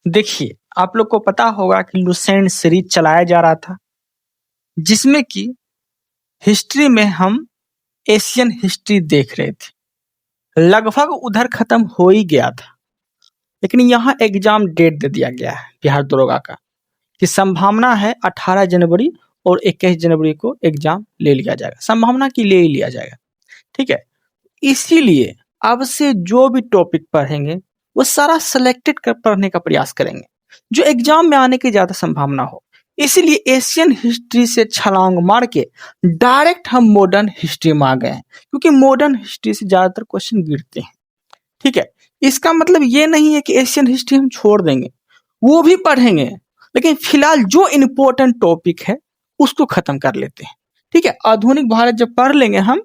देखिए, आप लोग को पता होगा कि लुसेंट सीरीज चलाया जा रहा था, जिसमें कि हिस्ट्री में हम एशियन हिस्ट्री देख रहे थे। लगभग उधर खत्म हो ही गया था, लेकिन यहाँ एग्जाम डेट दे दिया गया है बिहार दरोगा का कि संभावना है 18 जनवरी और 21 जनवरी को एग्जाम ले लिया जाएगा। संभावना की ले ही लिया जाएगा, ठीक है। इसीलिए अब से जो भी टॉपिक पढ़ेंगे वो सारा सिलेक्टेड कर पढ़ने का प्रयास करेंगे जो एग्जाम में आने की ज्यादा संभावना हो। इसीलिए एशियन हिस्ट्री से छलांग मार के डायरेक्ट हम मॉडर्न हिस्ट्री में आ गए हैं, क्योंकि मॉडर्न हिस्ट्री से ज्यादातर क्वेश्चन गिरते हैं, ठीक है। इसका मतलब ये नहीं है कि एशियन हिस्ट्री हम छोड़ देंगे, वो भी पढ़ेंगे, लेकिन फिलहाल जो इम्पोर्टेंट टॉपिक है उसको खत्म कर लेते हैं, ठीक है। आधुनिक भारत जब पढ़ लेंगे हम,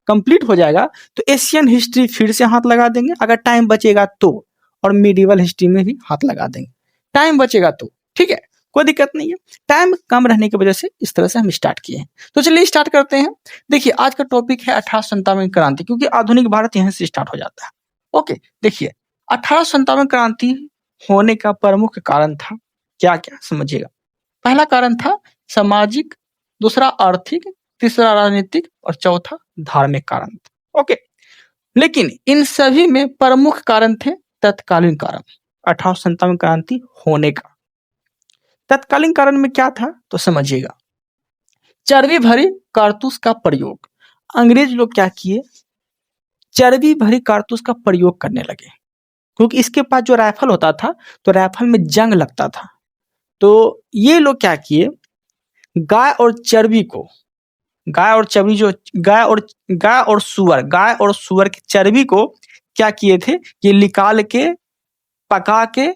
कंप्लीट हो जाएगा, तो एशियन हिस्ट्री फिर से हाथ लगा देंगे अगर टाइम बचेगा तो, और मिडिवल हिस्ट्री में भी हाथ लगा देंगे, टाइम बचेगा तो, ठीक है। कोई दिक्कत नहीं है, टाइम कम रहने की वजह से इस तरह से हम स्टार्ट किए हैं। तो चलिए स्टार्ट करते हैं। देखिए, आज का टॉपिक है 1857 क्रांति, क्योंकि आधुनिक भारत यहाँ से स्टार्ट हो जाता है। ओके, देखिए 1857 क्रांति होने का प्रमुख कारण था क्या क्या, समझिएगा। पहला कारण था सामाजिक, दूसरा आर्थिक, तीसरा राजनीतिक और चौथा धार्मिक कारण था। ओके, लेकिन इन सभी में प्रमुख कारण थे तत्कालीन कारण 1857 क्रांति होने का। तत्कालीन कारण में क्या था तो समझिएगा। चर्बी भरी कारतूस का प्रयोग, अंग्रेज लोग क्या किए, चर्बी भरी कारतूस का प्रयोग करने लगे, क्योंकि इसके पास जो राइफल होता था तो राइफल में जंग लगता था। तो ये लोग क्या किए, गाय और चर्बी को, गाय और सुअर की चर्बी को क्या किए थे, ये निकाल के पका के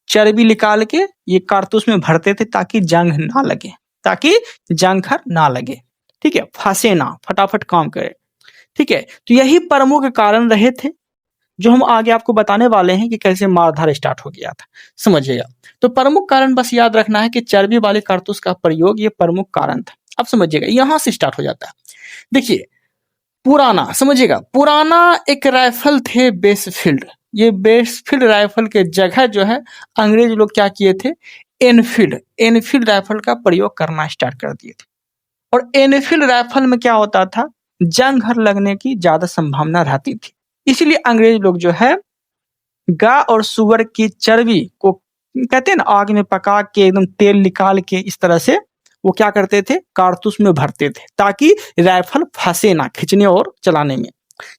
चर्बी निकाल के ये कारतूस में भरते थे ताकि जंग ना लगे, ताकि जंग ना लगे, ठीक है, फंसे ना, फटाफट काम करे, ठीक है। तो यही प्रमुख कारण रहे थे, जो हम आगे आपको बताने वाले हैं कि कैसे मारधाड़ स्टार्ट हो गया था, समझिएगा। तो प्रमुख कारण बस याद रखना है कि चर्बी वाले कारतूस का प्रयोग ये प्रमुख कारण था। अब समझिएगा, यहां से स्टार्ट हो जाता है। देखिए, पुराना समझिएगा, पुराना एक राइफल थे बेसफील्ड, ये बेसफील्ड राइफल के जगह जो है अंग्रेज लोग क्या किए थे, एनफील्ड राइफल का प्रयोग करना स्टार्ट कर दिए थे। और एनफील्ड राइफल में क्या होता था, जंग लगने की ज्यादा संभावना रहती थी। इसलिए अंग्रेज लोग जो है गाय और सुअर की चर्बी को कहते हैं ना, आग में पका के एकदम तेल निकाल के इस तरह से वो क्या करते थे, कारतूस में भरते थे ताकि राइफल फंसे ना खींचने और चलाने में,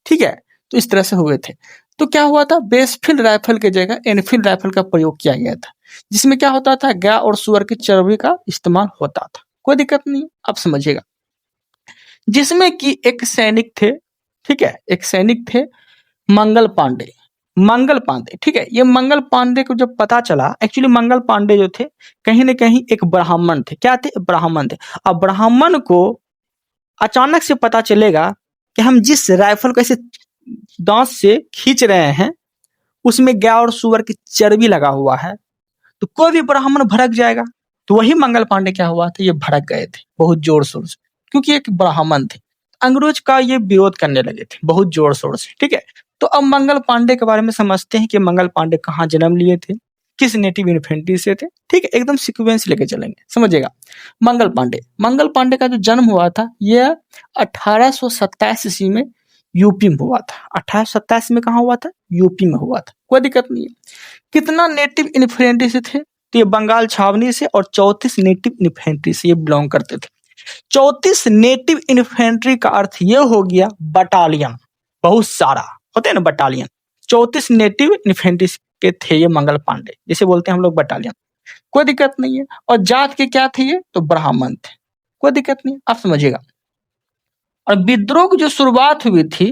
ठीक है। तो इस तरह से हुए थे। तो क्या हुआ था, बेसफील्ड राइफल के जगह एनफील्ड राइफल का प्रयोग किया गया था, जिसमें क्या होता था, गाय और सुअर की चर्बी का इस्तेमाल होता था। कोई दिक्कत नहीं, अब समझिएगा। जिसमें कि एक सैनिक थे, ठीक है, एक सैनिक थे मंगल पांडे, ठीक है। ये मंगल पांडे को जब पता चला, एक्चुअली मंगल पांडे जो थे कहीं ना कहीं एक ब्राह्मण थे, क्या थे, ब्राह्मण थे। अब ब्राह्मण को अचानक से पता चलेगा कि हम जिस राइफल को ऐसे दांत से खींच रहे हैं उसमें गाय और सुअर की चर्बी लगा हुआ है, तो कोई भी ब्राह्मण भड़क जाएगा। तो वही मंगल पांडे क्या हुआ था, ये भड़क गए थे बहुत जोर शोर से, क्योंकि एक ब्राह्मण थे। अंग्रेज का ये विरोध करने लगे थे बहुत जोर शोर से, ठीक है। तो अब मंगल पांडे के बारे में समझते हैं कि मंगल पांडे कहाँ जन्म लिए थे, किस नेटिव इन्फेंट्री से थे, ठीक है। एकदम सीक्वेंस लेके चलेंगे, समझिएगा। मंगल पांडे का जो जन्म हुआ था यह 1827 ईस्वी में यूपी में हुआ था। 1827 में कहाँ हुआ था, यूपी में हुआ था। कोई दिक्कत नहीं है। कितना नेटिव इन्फेंट्री से थे, तो ये बंगाल छावनी से और 34 नेटिव इन्फेंट्री से ये बिलोंग करते थे। 34 नेटिव इन्फेंट्री का अर्थ ये हो गया बटालियन, बहुत सारा होते हैं ना बटालियन। 34 नेटिव इन्फेंट्री के थे ये मंगल पांडे, जिसे बोलते हैं हम लोग बटालियन। कोई दिक्कत नहीं है। और जात के क्या थे ये, तो ब्राह्मण थे। कोई दिक्कत नहीं, आप समझिएगा। और विद्रोह की जो शुरुआत हुई थी,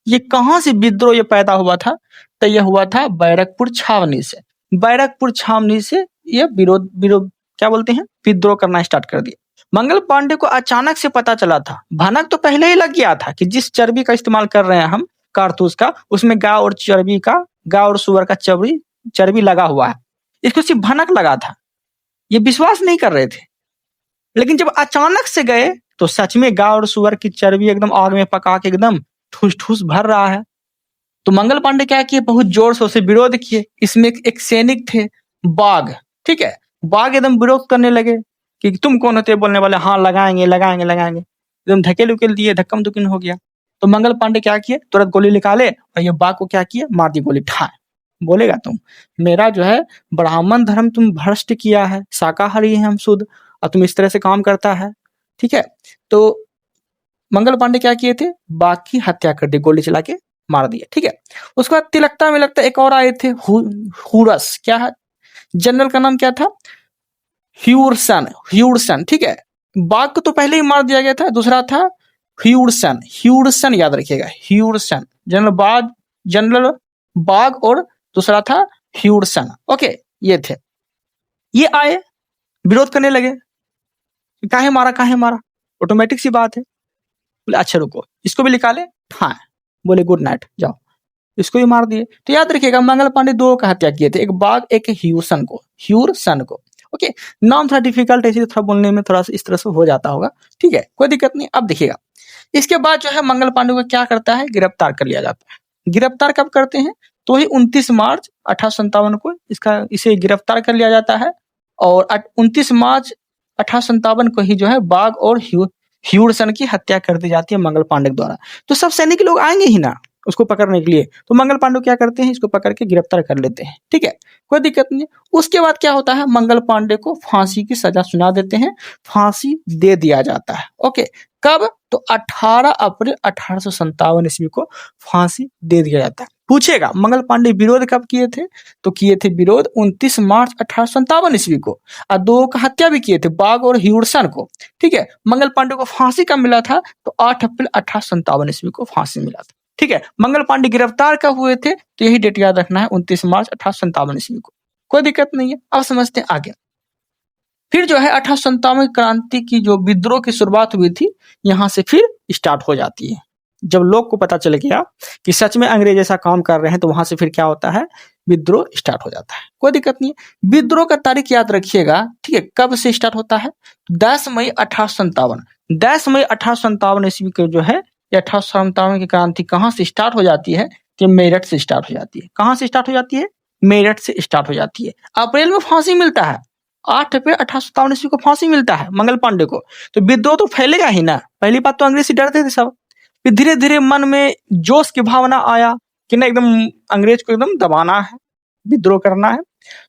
ये कहां से विद्रोह ये पैदा हुआ था, तो यह हुआ था बैरकपुर छावनी से। बैरकपुर छावनी से ये विरोध क्या बोलते हैं, विद्रोह करना स्टार्ट कर दिया। मंगल पांडे को अचानक से पता चला था, भनक तो पहले ही लग गया था कि जिस चर्बी का इस्तेमाल कर रहे हैं हम कारतूस का, उसमें गाय और सुअर का चर्बी लगा हुआ है। इसको सिर्फ भनक लगा था, ये विश्वास नहीं कर रहे थे। लेकिन जब अचानक से गए तो सच में गाय और सुअर की चर्बी एकदम आग में पका के एकदम ठूस ठूस भर रहा है। तो मंगल पांडे क्या किए, बहुत जोर से उसे विरोध किए। इसमें एक सैनिक थे बाघ, ठीक है, बाघ एकदम विरोध करने लगे कि तुम कौन होते बोलने वाले, हाँ लगाएंगे लगाएंगे लगाएंगे, एकदम धकेल उकेल दिए, धक्कम धुक्किन हो गया। तो मंगल पांडे क्या किए, तुरंत गोली निकाले और ये बाघ को क्या किए, मार दी गोली ठाए। बोलेगा तुम, मेरा जो है ब्राह्मण धर्म तुम भ्रष्ट किया है, शाकाहारी है हम शुद्ध, और तुम इस तरह से काम करता है, ठीक है। तो मंगल पांडे क्या किए थे, बाघ की हत्या कर दी, गोली चला के मार दिया, ठीक है। उसके बाद तिलकता में लगता एक और आए थे, हुरस, क्या है, जनरल का नाम क्या था, ह्यूरसन, ह्यूरसन, ठीक है। बाघ को तो पहले ही मार दिया गया था, दूसरा था ह्यूरसन, ह्यूरसन याद रखिएगा, ह्यूरसन, जनरल बाघ और दूसरा था ह्यूरसन, ओके, ये थे। ये आए, विरोध करने लगे, काहे मारा काहे मारा, ऑटोमेटिक सी बात है। बोले अच्छा रुको, इसको भी निकाले, हाँ, बोले गुड नाइट जाओ, इसको भी मार दिए। तो याद रखिएगा मंगल पांडे दो का हत्या किए थे, एक बाघ एक ह्यूरसन को, ह्यूरसन को, ओके। नाम थोड़ा डिफिकल्ट है, इसलिए थोड़ा बोलने में थोड़ा इस तरह से हो जाता होगा, ठीक है, कोई दिक्कत नहीं। अब देखिएगा इसके बाद जो है मंगल पांडे को क्या करता है, गिरफ्तार कर लिया जाता है। गिरफ्तार कब करते हैं, तो ही 29 मार्च 1857 को इसे गिरफ्तार कर लिया जाता है, और 29 मार्च 1857 को ही जो है बाघ और ह्यूरसन की हत्या कर दी जाती है मंगल पांडे के द्वारा। तो सब सैनिक लोग आएंगे ही ना उसको पकड़ने के लिए, तो मंगल पांडे क्या करते हैं, इसको पकड़ के गिरफ्तार कर लेते हैं, ठीक है, कोई दिक्कत नहीं। उसके बाद क्या होता है, मंगल पांडे को फांसी की सजा सुना देते हैं, फांसी दे दिया जाता है, ओके। कब, तो 18 अप्रैल 1857 ईस्वी को फांसी दे दिया जाता है। पूछेगा मंगल पांडे विरोध कब किए थे, तो किए थे विरोध 29 मार्च 1857 ईस्वी को, और दो का हत्या भी किए थे, बाघ और ह्यूरसन को, ठीक है। मंगल पांडे को फांसी कब मिला था, तो 8 अप्रैल 1857 ईस्वी को फांसी मिला था, ठीक है। मंगल पांडे गिरफ्तार कब हुए थे, तो यही डेट याद रखना है, 29 मार्च 1857 ईस्वी को, कोई दिक्कत नहीं है। अब समझते हैं आगे। फिर जो है 1857 क्रांति की जो विद्रोह की शुरुआत हुई थी, यहां से फिर स्टार्ट हो जाती है। जब लोग को पता चल गया कि सच में अंग्रेज ऐसा काम कर रहे हैं, तो वहां से फिर क्या होता है, विद्रोह स्टार्ट हो जाता है, कोई दिक्कत नहीं है। विद्रोह का तारीख याद रखिएगा, ठीक है, कब से स्टार्ट होता है, 10 मई 1857, 10 मई 1857 ईस्वी को जो है 1857 की क्रांति कहाँ से स्टार्ट हो जाती है, तो मेरठ से स्टार्ट हो जाती है। कहाँ से स्टार्ट हो जाती है, मेरठ से स्टार्ट हो जाती है। अप्रैल में फांसी मिलता है, 8 अप्रैल 1857 ईस्वी को फांसी मिलता है मंगल पांडे को, तो विद्रोह तो फैलेगा ही ना। पहली बात तो अंग्रेज से डरते थे सब, फिर धीरे धीरे मन में जोश की भावना आया कि ना एकदम अंग्रेज को एकदम दबाना है, विद्रोह करना है।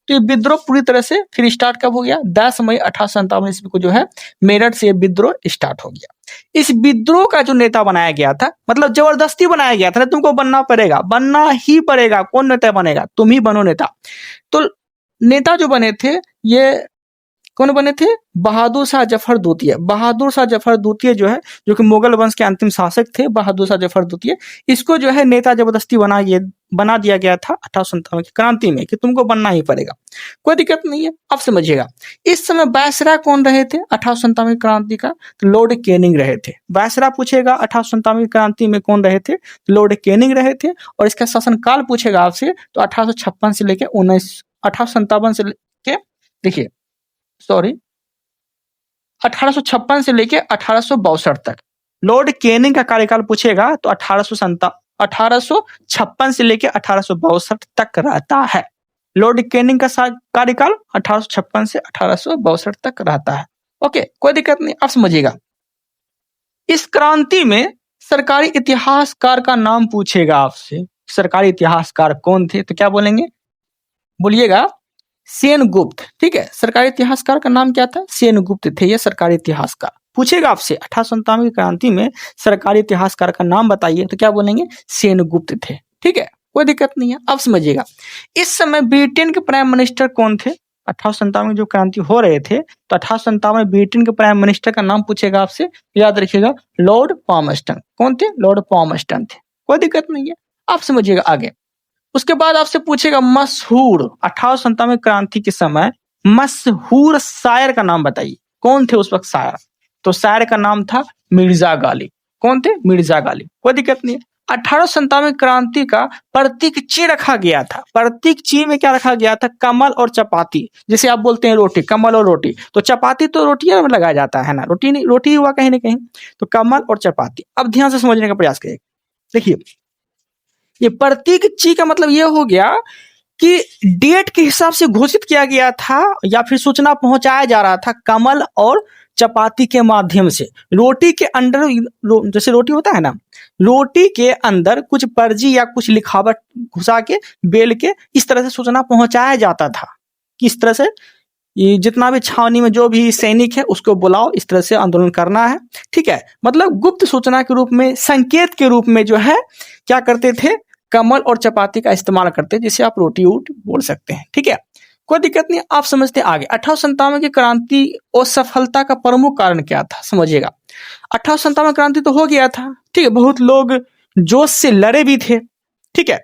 तो ये विद्रोह पूरी तरह से फिर स्टार्ट कब हो गया, 10 मई 1857 ईस्वी को जो है मेरठ से विद्रोह स्टार्ट हो गया। इस विद्रोह का जो नेता बनाया गया था, मतलब जबरदस्ती बनाया गया था ना, तुमको बनना पड़ेगा, बनना ही पड़ेगा, कौन नेता बनेगा, तुम ही बनो नेता। तो नेता जो बने थे, ये कौन बने थे, बहादुर शाह जफर द्वितीय। बहादुर शाह जफर द्वितीय जो है, जो कि मुगल वंश के अंतिम शासक थे, बहादुर शाह जफर द्वितीय, इसको जो है नेता जबरदस्ती बना दिया गया था 1857 की क्रांति में, कि तुमको बनना ही पड़ेगा, कोई दिक्कत नहीं है। अब समझिएगा, इस समय वायसराय कौन रहे थे 1857 क्रांति का, तो लॉर्ड कैनिंग रहे थे। वायसराय पूछेगा 1857 क्रांति में कौन रहे थे, तो लॉर्ड कैनिंग रहे थे। और इसका शासनकाल पूछेगा आपसे, तो 1856 से लेकर 1857 से लेके, देखिए सॉरी 1856 से लेके 1862 तक लॉर्ड कैनिंग का कार्यकाल पूछेगा, तो 1856 से लेके 1862 तक रहता है। लॉर्ड कैनिंग का कार्यकाल 1856 से 1862 तक रहता है, ओके, कोई दिक्कत नहीं। अब समझिएगा, इस क्रांति में सरकारी इतिहासकार का नाम पूछेगा आपसे, सरकारी इतिहासकार कौन थे, तो क्या बोलेंगे, बोलिएगा सेनगुप्त, ठीक है। सरकारी इतिहासकार का नाम क्या था, सेनगुप्त थे ये सरकारी इतिहासकार। पूछेगा आपसे 1857 की क्रांति में सरकारी इतिहासकार का नाम बताइए, तो क्या बोलेंगे, सेनगुप्त थे, ठीक है, कोई दिक्कत नहीं है। अब समझिएगा, इस समय ब्रिटेन के प्राइम मिनिस्टर कौन थे, 1857 में जो क्रांति हो रहे थे, तो 1857 में ब्रिटेन के प्राइम मिनिस्टर का नाम पूछेगा आपसे, याद रखिएगा लॉर्ड पामस्टन। कौन थे, लॉर्ड पामस्टन थे, कोई दिक्कत नहीं है। आप समझिएगा आगे। उसके बाद आपसे पूछेगा मशहूर 1857 क्रांति के समय मशहूर शायर का नाम बताइए, कौन थे उस वक्त शायर, तो शायर का नाम था मिर्जा गालिब। कौन थे, मिर्जा गालिब, कोई दिक्कत नहीं है। 1857 क्रांति का प्रतीक चिन्ह रखा गया था, प्रतीक चिन्ह में क्या रखा गया था, कमल और चपाती, जैसे आप बोलते हैं रोटी, कमल और रोटी, तो चपाती तो रोटियां में लगाया जाता है ना, रोटी नहीं, रोटी हुआ कहीं ना कहीं, तो कमल और चपाती। अब ध्यान से समझने का प्रयास करिए। देखिए, ये प्रतीक चिन्ह का मतलब ये हो गया कि डेट के हिसाब से घोषित किया गया था या फिर सूचना पहुंचाया जा रहा था कमल और चपाती के माध्यम से। रोटी के अंदर जैसे रोटी होता है ना, रोटी के अंदर कुछ पर्जी या कुछ लिखावट घुसा के बेल के इस तरह से सूचना पहुंचाया जाता था। किस तरह से, ये जितना भी छावनी में जो भी सैनिक है उसको बुलाओ, इस तरह से आंदोलन करना है, ठीक है। मतलब गुप्त सूचना के रूप में, संकेत के रूप में जो है क्या करते थे, कमल और चपाती का इस्तेमाल करते, जिसे आप रोटी ऊट बोल सकते हैं, ठीक है। कोई दिक्कत नहीं, आप समझते हैं आगे। 1857 की क्रांति और सफलता का प्रमुख कारण क्या था, समझिएगा। 1857 क्रांति तो हो गया था, ठीक है, बहुत लोग जोश से लड़े भी थे, ठीक है,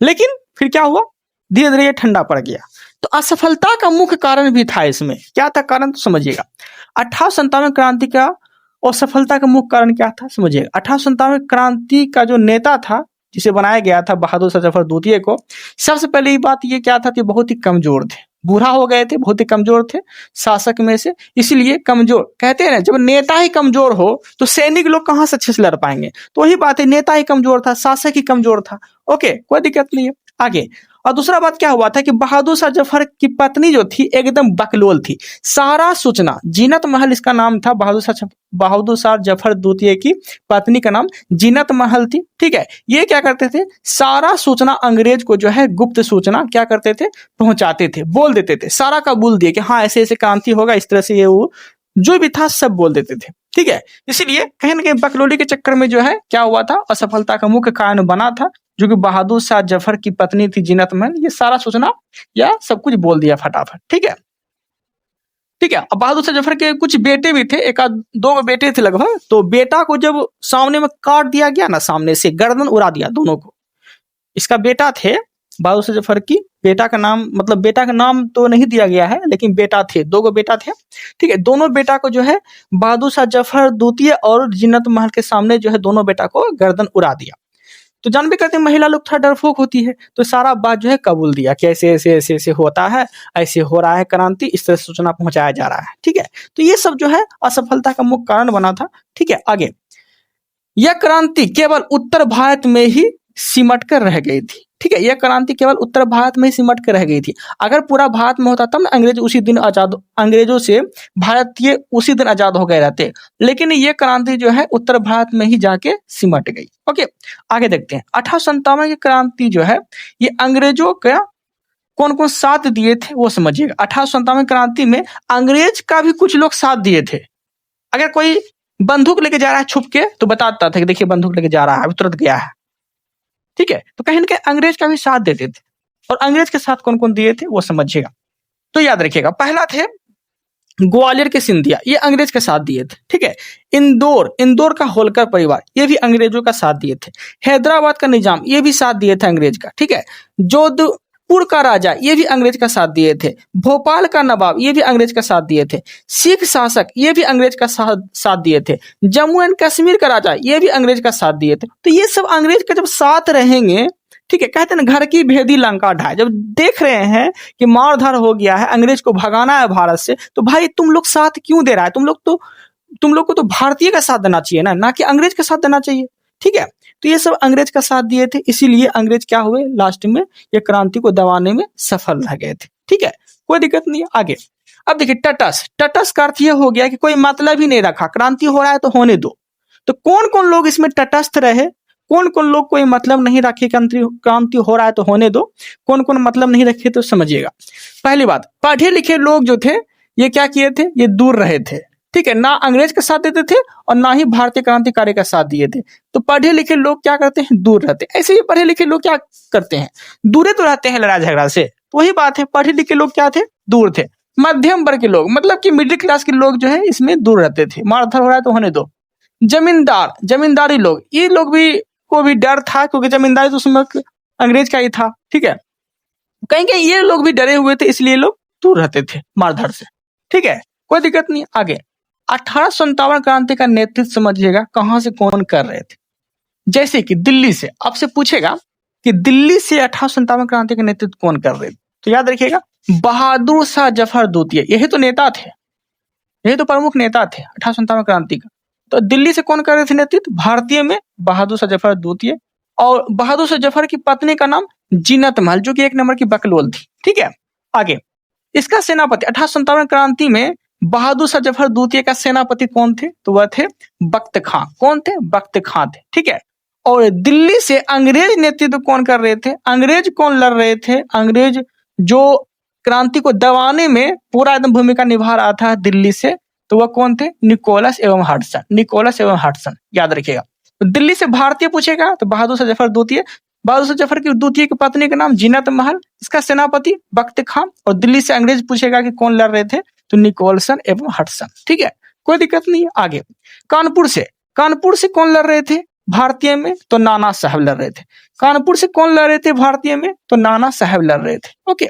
लेकिन फिर क्या हुआ, धीरे धीरे ये ठंडा पड़ गया। तो असफलता का मुख्य कारण भी था इसमें, क्या था कारण, तो समझिएगा। 1857 क्रांति का और सफलता का मुख्य कारण क्या था, समझिएगा। 1857 क्रांति का जो नेता था, जिसे बनाया गया था बहादुर शाह जफर द्वितीय को, सबसे पहली बात ये क्या था कि बहुत ही कमजोर थे, बूढ़ा हो गए थे, बहुत ही कमजोर थे शासक में से, इसलिए कमजोर। कहते हैं ना, जब नेता ही कमजोर हो तो सैनिक लोग कहां से अच्छे से लड़ पाएंगे, तो वही बात है, नेता ही कमजोर था, शासक ही कमजोर था। ओके, कोई दिक्कत नहीं है, आगे। और दूसरा बात क्या हुआ था कि बहादुर शाह जफर की पत्नी जो थी एकदम बकलोल थी, सारा सूचना, जीनत महल इसका नाम था, बहादुर शाह जफर द्वितीय की पत्नी का नाम जीनत महल थी, ठीक है। ये क्या करते थे, सारा सूचना अंग्रेज को जो है गुप्त सूचना क्या करते थे, पहुंचाते थे, बोल देते थे, सारा का बोल दिए कि हाँ ऐसे ऐसे क्रांति होगा, इस तरह से ये वो जो भी था सब बोल देते थे, ठीक है। इसीलिए कहीं ना कहीं बकलोली के चक्कर में जो है क्या हुआ था, असफलता का मुख्य कारण बना था, जो कि बहादुर शाह जफर की पत्नी थी जीनत महल, ये सारा सूचना या सब कुछ बोल दिया फटाफट, ठीक है, ठीक है। अब बहादुर शाह जफर के कुछ बेटे भी थे, एक दो बेटे थे लगभग, तो बेटा को जब सामने में काट दिया गया ना, सामने से गर्दन उड़ा दिया दोनों को। इसका बेटा थे बहादुर शाह जफर की, बेटा का नाम, मतलब बेटा का नाम तो नहीं दिया गया है, लेकिन बेटा थे, दो गो बेटा थे, ठीक है। दोनों बेटा को जो है बहादुर शाह जफर द्वितीय और जीनत महल के सामने जो है दोनों बेटा को गर्दन उड़ा दिया। तो जान भी करते हैं महिला लोग थोड़ा डरपोक होती है, तो सारा बात जो है कबूल दिया कि ऐसे ऐसे ऐसे ऐसे होता है, ऐसे हो रहा है क्रांति, इस तरह सूचना पहुंचाया जा रहा है, ठीक है। तो ये सब जो है असफलता का मुख्य कारण बना था, ठीक है। आगे, यह क्रांति केवल उत्तर भारत में ही सिमट कर रह गई थी, ठीक है। यह क्रांति केवल उत्तर भारत में ही सिमट कर रह गई थी। अगर पूरा भारत में होता तब ना अंग्रेज उसी दिन आजाद, अंग्रेजों से भारतीय उसी दिन आजाद हो गए रहते, लेकिन ये क्रांति जो है उत्तर भारत में ही जाके सिमट गई। ओके, आगे देखते हैं। 1857 की क्रांति जो है ये अंग्रेजों का कौन कौन साथ दिए थे वो समझिएगा। 1857 क्रांति में अंग्रेज का भी कुछ लोग साथ दिए थे। अगर कोई बंदूक लेके जा रहा है छुप के तो बताता था कि देखिए बंदूक लेके जा रहा है, अभी तुरंत गया है, ठीक है। तो कहीं ना कहीं अंग्रेज का भी साथ देते थे, और अंग्रेज के साथ कौन कौन दिए थे वो समझिएगा। तो याद रखिएगा, पहला थे ग्वालियर के सिंधिया, ये अंग्रेज का साथ दिए थे, ठीक है। इंदौर का होलकर परिवार, ये भी अंग्रेजों का साथ दिए थे। हैदराबाद का निजाम, ये भी साथ दिए थे अंग्रेज का, ठीक है। जोधपुर का राजा, ये भी अंग्रेज का साथ दिए थे। भोपाल का नवाब, ये भी अंग्रेज का साथ दिए थे। सिख शासक, ये भी अंग्रेज का साथ दिए थे। जम्मू एंड कश्मीर का राजा, ये भी अंग्रेज का साथ दिए थे। तो ये सब अंग्रेज का जब साथ रहेंगे, ठीक है, कहते हैं ना घर की भेदी लंका ढाए, जब देख रहे हैं कि मारधार हो गया है, अंग्रेज को भगाना है भारत से, तो भाई तुम लोग साथ क्यों दे रहा है, तुम लोग को तो भारतीय का साथ देना चाहिए ना कि अंग्रेज का साथ देना चाहिए, ठीक है। तो ये सब अंग्रेज का साथ दिए थे, इसीलिए अंग्रेज क्या हुए, लास्ट में ये क्रांति को दबाने में सफल रह गए थे, ठीक है। कोई दिक्कत नहीं है, आगे। अब देखिए तटस्थ का अर्थ ये हो गया कि कोई मतलब ही नहीं रखा, क्रांति हो रहा है तो होने दो। तो कौन कौन लोग इसमें तटस्थ रहे, कौन कौन लोग कोई मतलब नहीं रखे, क्रांति हो रहा है तो होने दो, कौन कौन मतलब नहीं रखे तो समझिएगा। पहली बात, पढ़े लिखे लोग जो थे ये क्या किए थे, ये दूर रहे थे, ठीक है, ना अंग्रेज का साथ देते थे और ना ही भारतीय क्रांतिकारी का साथ दिए थे। तो पढ़े लिखे लोग क्या करते हैं, दूर रहते। ऐसे ही पढ़े लिखे लोग क्या करते हैं, दूरे तो रहते हैं लड़ाई झगड़ा से, तो वही बात है, पढ़े लिखे लोग क्या थे, दूर थे। मध्यम वर्ग के लोग, मतलब कि मिडिल क्लास के लोग जो है इसमें दूर रहते थे, मारधर हो रहा है तो होने दो। जमींदारी लोग, ये लोग भी को भी डर था, क्योंकि जमींदारी तो उसमें अंग्रेज का ही था, ठीक है। कहीं कहीं ये लोग भी डरे हुए थे, इसलिए लोग दूर रहते थे मारधर से, ठीक है। कोई दिक्कत नहीं, आगे। 1857 क्रांति का नेतृत्व समझिएगा कहां से कौन कर रहे थे। जैसे कि दिल्ली से, आपसे पूछेगा कि दिल्ली से 1857 क्रांति का नेतृत्व कौन कर रहे थे, तो याद रखिएगा बहादुर शाह जफर द्वितीय, यही तो नेता थे, यही तो प्रमुख नेता थे 1857 क्रांति का। तो दिल्ली से कौन कर रहे थे नेतृत्व, भारतीय में बहादुर शाह जफर द्वितीय, और बहादुर शाह जफर की पत्नी का नाम जीनत महल, जो कि 1 नंबर की बकलोल थी। ठीक है, आगे इसका सेनापति 1857 क्रांति में बहादुर शाह जफर द्वितीय का सेनापति कौन थे? तो वह थे बख्त खां। कौन थे? बख्त खां थे। ठीक है, और दिल्ली से अंग्रेज नेतृत्व कौन कर रहे थे? अंग्रेज कौन लड़ रहे थे? अंग्रेज जो क्रांति को दबाने में पूरा एकदम भूमिका निभा रहा था दिल्ली से, तो वह कौन थे? निकोलस एवं हडसन। निकोलस एवं हडसन, याद रखिएगा। तो दिल्ली से भारतीय पूछेगा तो बहादुर शाह जफर द्वितीय। बहादुर शाह जफर की द्वितीय की पत्नी का नाम जीनत महल, इसका सेनापति बख्त खां। और दिल्ली से अंग्रेज पूछेगा कि कौन लड़ रहे थे? तो निकोलसन एवं हडसन। ठीक है, कोई दिक्कत नहीं है। आगे कानपुर से कौन लड़ रहे थे भारतीय में? तो नाना साहब लड़ रहे थे। कानपुर से कौन लड़ रहे थे भारतीय में? तो नाना साहब लड़ रहे थे। ओके,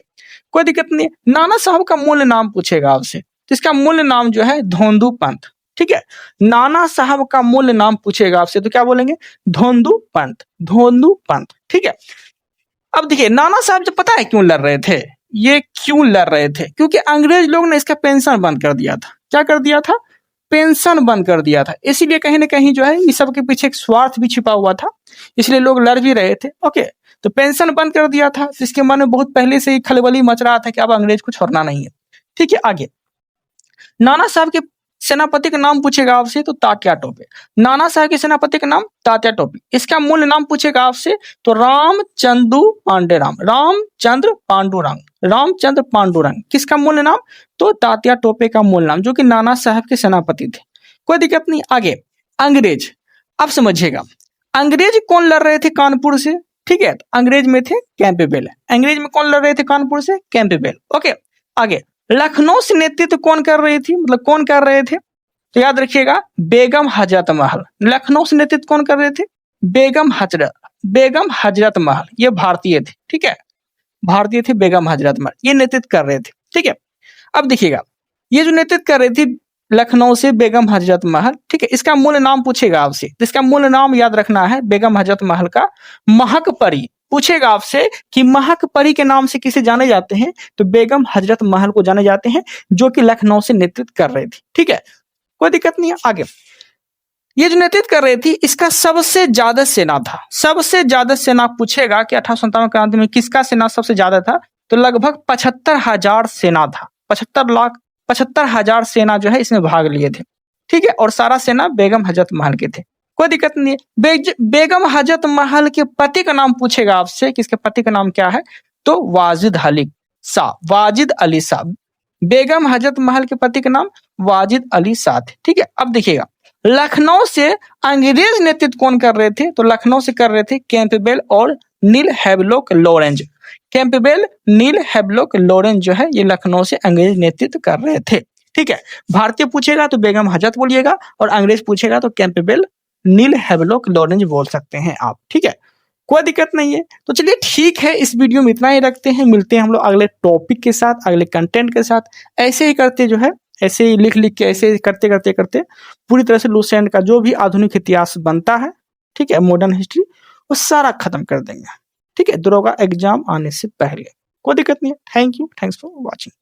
कोई दिक्कत नहीं। नाना साहब का मूल नाम पूछेगा आपसे, तो इसका मूल नाम जो है धोंदू पंत। ठीक है, नाना साहब का मूल नाम पूछेगा आपसे तो क्या बोलेंगे? धोंदू पंत, धोंदू पंत। ठीक है, अब देखिए नाना साहब जब पता है क्यों लड़ रहे थे? ये क्यों लड़ रहे थे? क्योंकि अंग्रेज लोग ने इसका पेंशन बंद कर दिया था। क्या कर दिया था? पेंशन बंद कर दिया था। इसीलिए कहीं ना कहीं जो है इस सब के पीछे एक स्वार्थ भी छिपा हुआ था, इसलिए लोग लड़ भी रहे थे। ओके, तो पेंशन बंद कर दिया था, जिसके मन में बहुत पहले से ही खलबली मच रहा था कि अब अंग्रेज को छोड़ना नहीं है। ठीक है, आगे नाना साहब के सेनापति का नाम पूछेगा आपसे तो तात्या टोपे। नाना साहब के सेनापति का नाम तात्या टोपे। इसका मूल नाम पूछेगा आपसे तो रामचंद्र पांडुरंग। रामचंद्र पांडुरंग, रामचंद्र पांडुरंग। किसका मूल नाम? तो तात्या टोपे का मूल नाम, जो कि नाना साहब के सेनापति थे। कोई दिक्कत नहीं। आगे अंग्रेज, अब समझिएगा अंग्रेज कौन लड़ रहे थे कानपुर से? ठीक है, अंग्रेज में थे कैंपबेल। अंग्रेज में कौन लड़ रहे थे कानपुर से? कैंपबेल। ओके, आगे लखनऊ से नेतृत्व कौन कर रही थी, मतलब कौन कर रहे थे? तो याद रखिएगा बेगम हजरत महल। लखनऊ से नेतृत्व कौन कर रहे थे? बेगम हजरत महल। ये भारतीय थे। ठीक है, भारतीय थे बेगम हजरत महल, ये नेतृत्व कर रहे थे। ठीक है, अब देखिएगा ये जो नेतृत्व कर रही थी लखनऊ से बेगम हजरत महल, ठीक है, इसका मूल नाम पूछेगा आपसे। इसका मूल नाम याद रखना है बेगम हजरत महल का महक परी। पूछेगा आपसे कि महक परी के नाम से किसे जाने जाते हैं? तो बेगम हजरत महल को जाने जाते हैं, जो कि लखनऊ से नेतृत्व कर रही थी। ठीक है, कोई दिक्कत नहीं है। आगे ये जो नेतृत्व कर रही थी इसका सबसे ज्यादा सेना था। सबसे ज्यादा सेना पूछेगा कि 1857 क्रांति में किसका सेना सबसे ज्यादा था? तो लगभग 75,000 सेना था। 75,000 सेना जो है इसमें भाग लिए थे। ठीक है, और सारा सेना बेगम हजरत महल के थे। कोई दिक्कत नहीं है। बेगम हजरत महल के पति का नाम पूछेगा आपसे कि इसके पति का नाम क्या है? तो वाजिद अली शाह, वाजिद अली शाह। बेगम हजरत महल के पति का नाम वाजिद अली शाह थे। ठीक है, अब देखिएगा लखनऊ से अंग्रेज नेतृत्व कौन कर रहे थे? तो लखनऊ से कर रहे थे कैंपबेल और नील हैवलॉक लॉरेंज। कैंपबेल, नील हैवलॉक लॉरेंज जो है ये लखनऊ से अंग्रेज नेतृत्व कर रहे थे। ठीक है, भारतीय पूछेगा तो बेगम हजरत बोलिएगा और अंग्रेज पूछेगा तो कैंपबेल, नील हैवलॉक लॉरेंज बोल सकते हैं आप। ठीक है, कोई दिक्कत नहीं है। तो चलिए ठीक है, इस वीडियो में इतना ही रखते हैं। मिलते हैं हम लोग अगले टॉपिक के साथ, अगले कंटेंट के साथ। ऐसे ही करते जो है, ऐसे ही लिख के, ऐसे ही करते पूरी तरह से लुसेंट का जो भी आधुनिक इतिहास बनता है, ठीक है, मॉडर्न हिस्ट्री, वो सारा खत्म कर देंगे। ठीक है, दरोगा एग्जाम आने से पहले। कोई दिक्कत नहीं है। Thank you, thanks for watching.